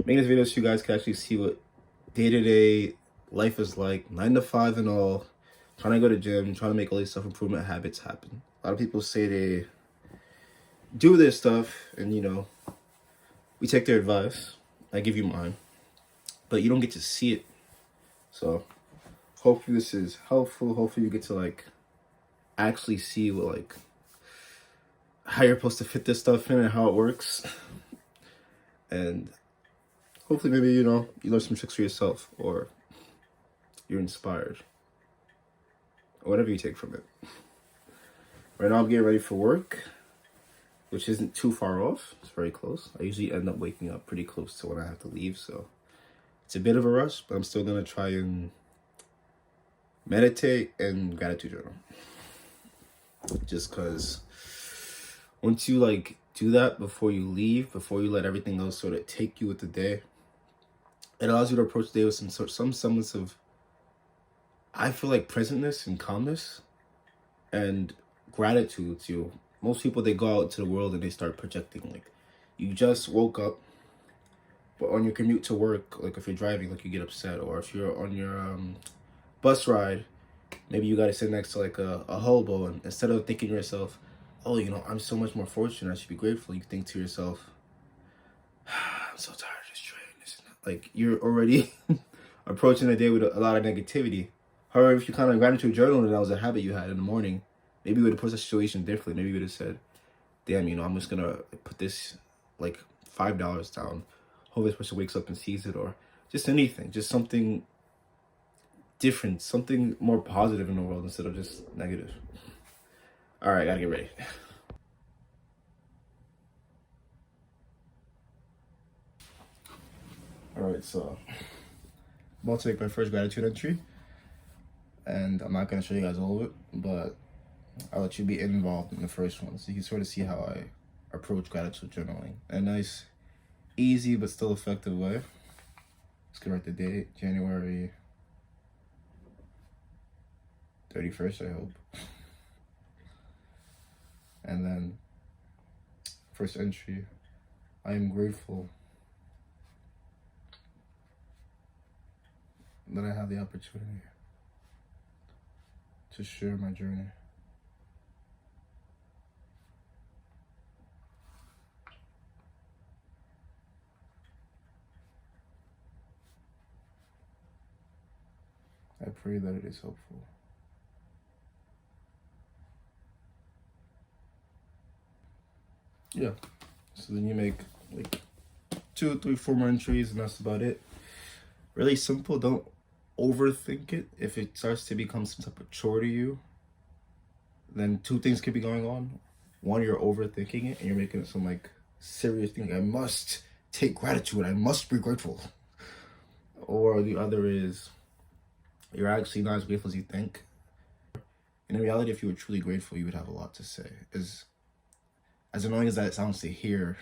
making this video so you guys can actually see what day-to-day life is like, 9 to 5 and all, trying to go to gym, trying to make all these self-improvement habits happen. A lot of people say they do this stuff and, we take their advice. I give you mine, but you don't get to see it. So hopefully this is helpful. Hopefully you get to actually see what how you're supposed to fit this stuff in and how it works. And hopefully maybe, you learn some tricks for yourself, or you're inspired, or whatever you take from it. Right now I'm getting ready for work, which isn't too far off. It's very close. I usually end up waking up pretty close to when I have to leave, so it's a bit of a rush, but I'm still gonna try and meditate and gratitude journal. Just because once you do that before you leave, before you let everything else sort of take you with the day, it allows you to approach the day with some semblance of, I feel like, presentness and calmness and gratitude too. Most people, they go out into the world and they start projecting you just woke up, but on your commute to work, if you're driving, you get upset, or if you're on your bus ride, maybe you got to sit next to a hobo, and instead of thinking to yourself, oh, I'm so much more fortunate, I should be grateful, you think to yourself, I'm so tired of this train, this and that. You're already approaching the day with a lot of negativity. However, if you kind of gratitude journal and that was a habit you had in the morning, maybe you would have approached the situation differently. Maybe you would have said, damn, I'm just gonna put this $5 down, hope this person wakes up and sees it, or just anything, just something different, something more positive in the world instead of just negative. All right, gotta get ready. All right, so I'm about to make my first gratitude entry, and I'm not gonna show you guys all of it, but I'll let you be involved in the first one so you can sort of see how I approach gratitude journaling in a nice, easy, but still effective way. Let's get right the date, January 31st, I hope. And then, first entry, I am grateful that I have the opportunity to share my journey. I pray that it is helpful. Yeah, so then you make 2, 3, 4 more entries, and that's about it. Really simple. Don't overthink it. If it starts to become some type of chore to you, then 2 things could be going on. One, you're overthinking it and you're making it some serious thing. I must take gratitude, I must be grateful. Or the other is, you're actually not as grateful as you think. In reality, if you were truly grateful, you would have a lot to say. As annoying as that sounds to hear,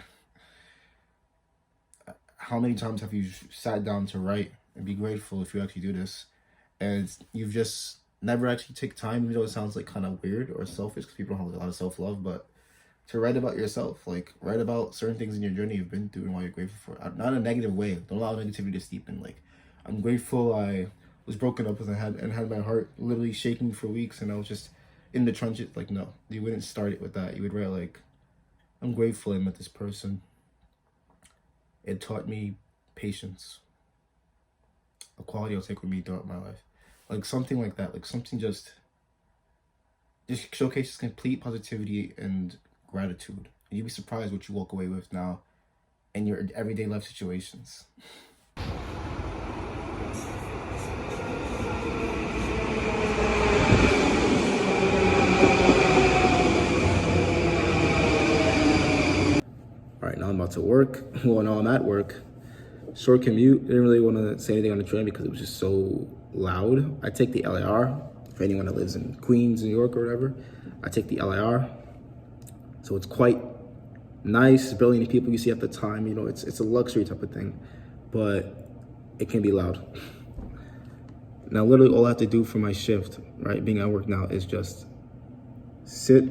how many times have you sat down to write and be grateful if you actually do this, and you've just never actually take time, even though it sounds kind of weird or selfish because people don't have a lot of self-love, but to write about yourself, write about certain things in your journey you've been through and what you're grateful for. Not in a negative way. Don't allow negativity to steep in. I'm grateful I was broken up with and had my heart literally shaking for weeks and I was just in the trenches. No, you wouldn't start it with that. You would write I'm grateful I met this person. It taught me patience, a quality I'll take with me throughout my life. Something like that. Something just showcases complete positivity and gratitude. And you'd be surprised what you walk away with now in your everyday life situations. All right, now I'm about to work. Well, now I'm at work. Short commute. Didn't really want to say anything on the train because it was just so loud. I take the LIR. For anyone that lives in Queens, New York, or whatever, I take the LIR. So it's quite nice. Barely any people you see at the time. It's a luxury type of thing, but it can be loud. Now, literally all I have to do for my shift, right, being at work now, is just sit,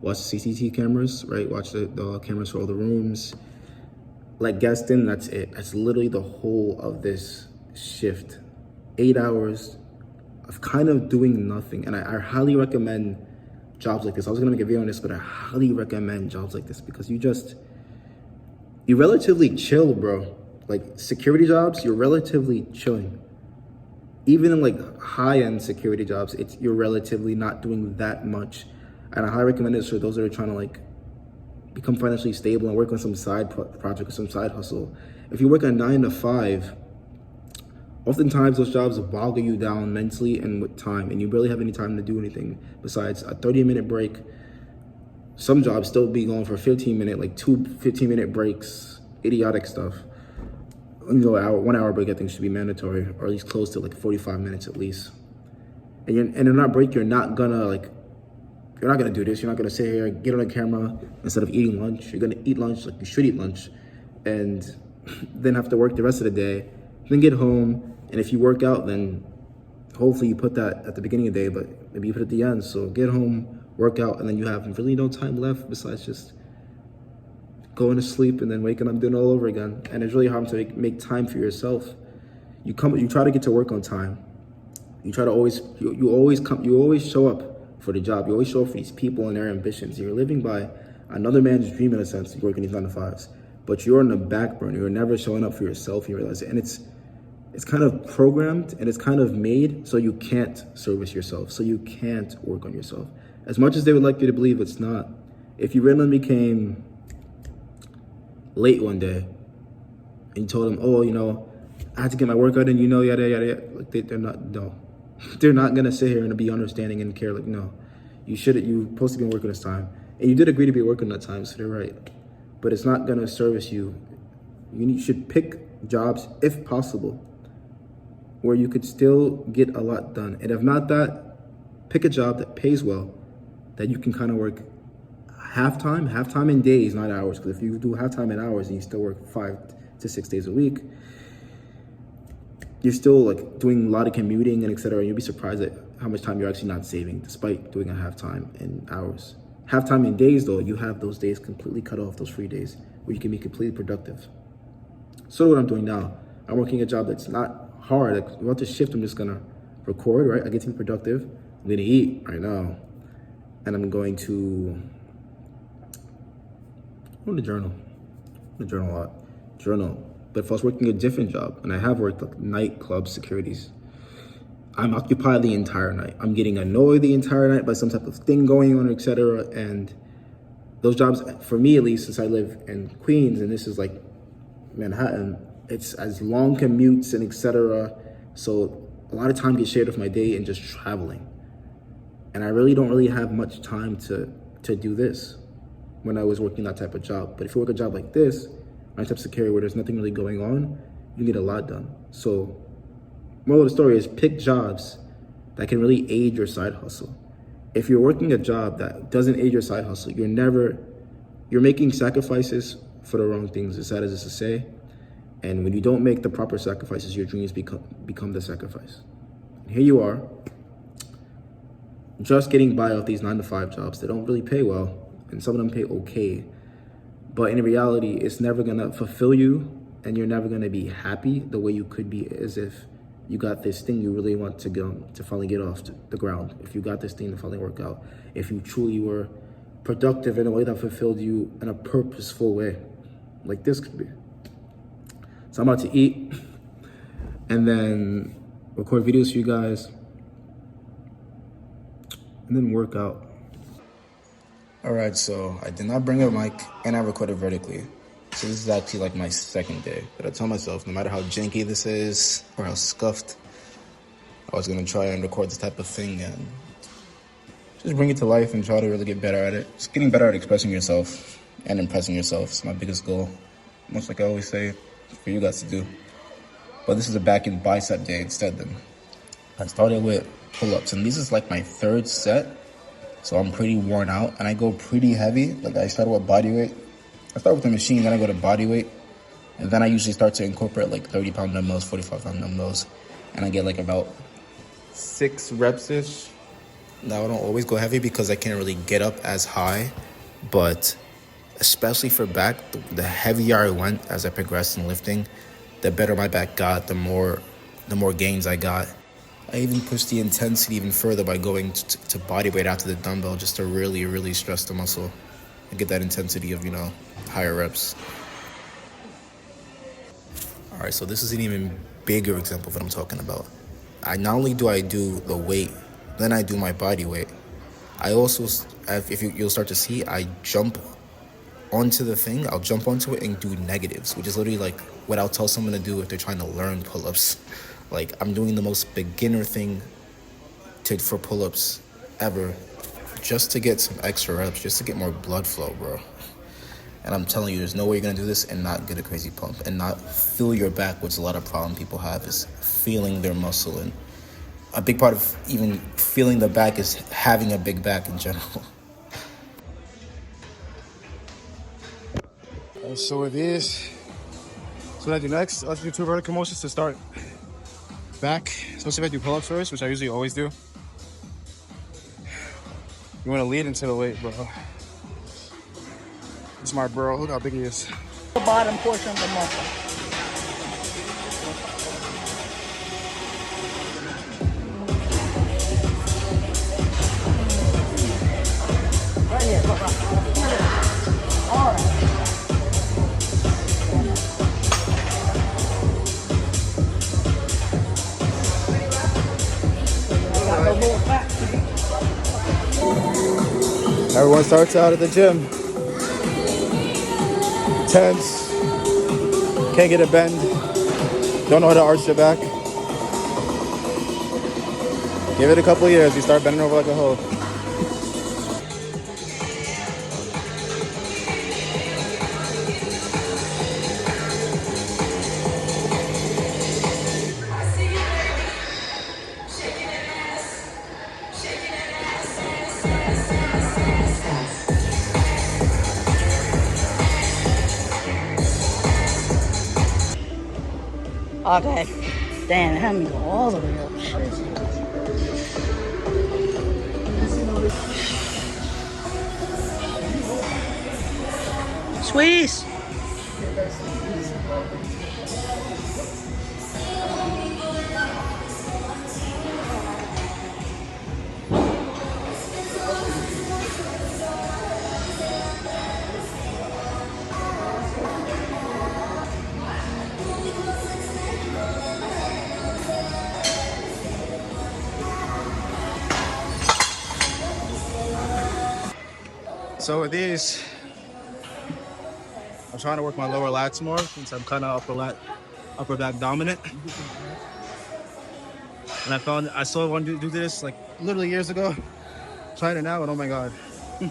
watch the CCTV cameras, right? Watch the cameras for all the rooms, like Gaston, that's it. That's literally the whole of this shift. 8 hours of kind of doing nothing. And I highly recommend jobs like this. I was gonna make a video on this, but I highly recommend jobs like this because you're relatively chill, bro. Like security jobs, you're relatively chilling. Even in like high-end security jobs, you're relatively not doing that much. And I highly recommend this for those that are trying to like become financially stable and work on some side project or some side hustle. If you work a 9 to 5, oftentimes those jobs boggle you down mentally and with time, and you barely have any time to do anything besides a 30-minute break. Some jobs still be going for 15-minute, like 15-minute breaks, idiotic stuff. You know, 1 hour break I think should be mandatory, or at least close to like 45 minutes at least. And in that break, you're not gonna do this. You're not gonna sit here, get on the camera instead of eating lunch. You're gonna eat lunch like you should eat lunch, and then have to work the rest of the day. Then get home, and if you work out, then hopefully you put that at the beginning of the day, but maybe you put it at the end. So get home, work out, and then you have really no time left besides just going to sleep and then waking up doing it all over again. And it's really hard to make time for yourself. You try to get to work on time. You try to always show up for the job. You always show up for these people and their ambitions. You're living by another man's dream in a sense. You're working these 9 to 5s, but you're on the back burner. You're never showing up for yourself. You realize it, and it's kind of programmed and it's kind of made so you can't service yourself, so you can't work on yourself. As much as they would like you to believe it's not. If you randomly became late one day and you told them, oh, you know, I had to get my workout in, you know, yada, yada, yada. Like they're not gonna sit here and be understanding and care. Like, no, you're supposed to be working this time. And you did agree to be working that time, so they're right. But it's not gonna service you. You should pick jobs, if possible, where you could still get a lot done. And if not that, pick a job that pays well, that you can kind of work half-time in days, not hours. Because if you do half-time in hours and you still work 5 to 6 days a week, you're still like doing a lot of commuting and etc. You'll be surprised at how much time you're actually not saving despite doing a half-time in hours. Half-time in days though, you have those days completely cut off, those free days where you can be completely productive. So what I'm doing now, I'm working a job that's not hard. Like, about to shift, I'm just gonna record, right? I get to be productive. I'm gonna eat right now. And I'm going to journal. A lot. Journal. But if I was working a different job, and I have worked like nightclub securities, I'm occupied the entire night. I'm getting annoyed the entire night by some type of thing going on, etc. And those jobs, for me at least, since I live in Queens and this is like Manhattan, it's as long commutes and etc. So a lot of time gets shared with my day and just traveling. And I really don't have much time to do this when I was working that type of job. But if you work a job like this, my type of security where there's nothing really going on, you get a lot done. So moral of the story is pick jobs that can really aid your side hustle. If you're working a job that doesn't aid your side hustle, you're making sacrifices for the wrong things, as sad as this is to say. And when you don't make the proper sacrifices, your dreams become the sacrifice. And here you are, just getting by off these 9 to 5 jobs that don't really pay well, and some of them pay okay. But in reality, it's never gonna fulfill you, and you're never gonna be happy the way you could be as if you got this thing you really want to finally get off the ground. If you got this thing to finally work out, if you truly were productive in a way that fulfilled you in a purposeful way, like this could be. So I'm about to eat and then record videos for you guys and then work out. All right, so I did not bring a mic and I recorded vertically. So this is actually like my second day. But I told myself, no matter how janky this is or how scuffed, I was gonna try and record this type of thing and just bring it to life and try to really get better at it. Just getting better at expressing yourself and impressing yourself is my biggest goal. Much like I always say, for you guys to do. But this is a back and bicep day instead then. I started with pull-ups and this is like my 3rd set. So I'm pretty worn out and I go pretty heavy. Like I started with body weight. I start with the machine, then I go to body weight. And then I usually start to incorporate like 30-pound dumbbells, 45-pound dumbbells. And I get like about 6 reps-ish. Now I don't always go heavy because I can't really get up as high. But especially for back. The heavier I went as I progressed in lifting, the better my back got, the more gains I got. I even pushed the intensity even further by going to body weight after the dumbbell just to really, really stress the muscle and get that intensity of, higher reps. All right, so this is an even bigger example of what I'm talking about. Not only do I do the weight, then I do my body weight. I also, if you'll start to see, I jump onto the thing, I'll jump onto it and do negatives, which is literally like what I'll tell someone to do if they're trying to learn pull-ups. Like, I'm doing the most beginner thing for pull-ups ever, just to get some extra reps, just to get more blood flow, bro. And I'm telling you, there's no way you're gonna do this and not get a crazy pump and not feel your back, which is a lot of problem people have, is feeling their muscle. And a big part of even feeling the back is having a big back in general. So with these, so what I do next, let's do 2 vertical motions to start back, especially if I do pull-ups first, which I usually always do. You want to lead into the weight, bro. This is my bro, look how big he is. The bottom portion of the muscle. Right here, look up. All right. Everyone starts out at the gym. Tense. Can't get a bend. Don't know how to arch your back. Give it a couple years, you start bending over like a hoe. Okay. Damn, have me go all the way up. Shit. Squeeze. So with these, I'm trying to work my lower lats more since I'm kind of upper back dominant. And I saw one dude do this like literally years ago. Tried it now and oh my God, it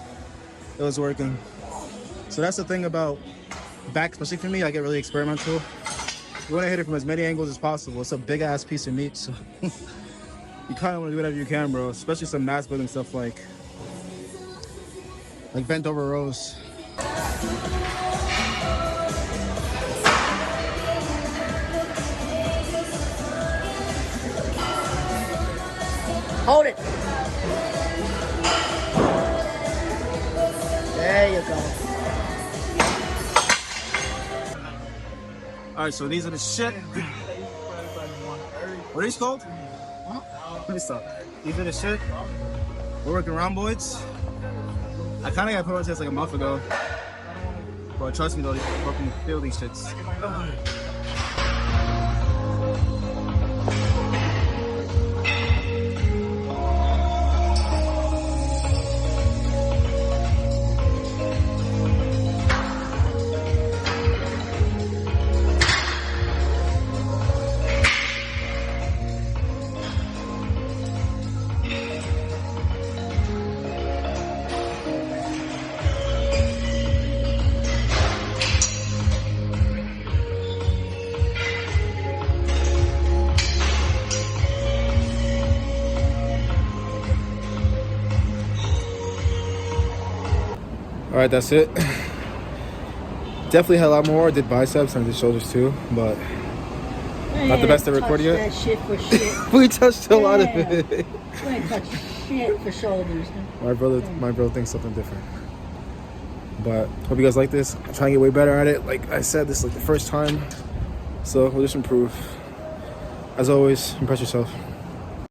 was working. So that's the thing about back, especially for me, I get really experimental. You want to hit it from as many angles as possible. It's a big ass piece of meat, so you kind of want to do whatever you can, bro. Especially some mass building stuff like bent over rows. Hold it. There you go. All right, so these are the shit. What are these called? Let me stop. These are the shit. We're working rhomboids. I kind of got put on test like a month ago. But trust me though, you fucking feel these shits. All right, that's it. Definitely had a lot more. I did biceps and I did shoulders too, but not the best to record yet. That shit for shit. We touched a lot of it. We ain't touch shit for shoulders. My bro thinks something different. But hope you guys like this. I'm trying to get way better at it. Like I said, this is like the first time, so we'll just improve. As always, impress yourself.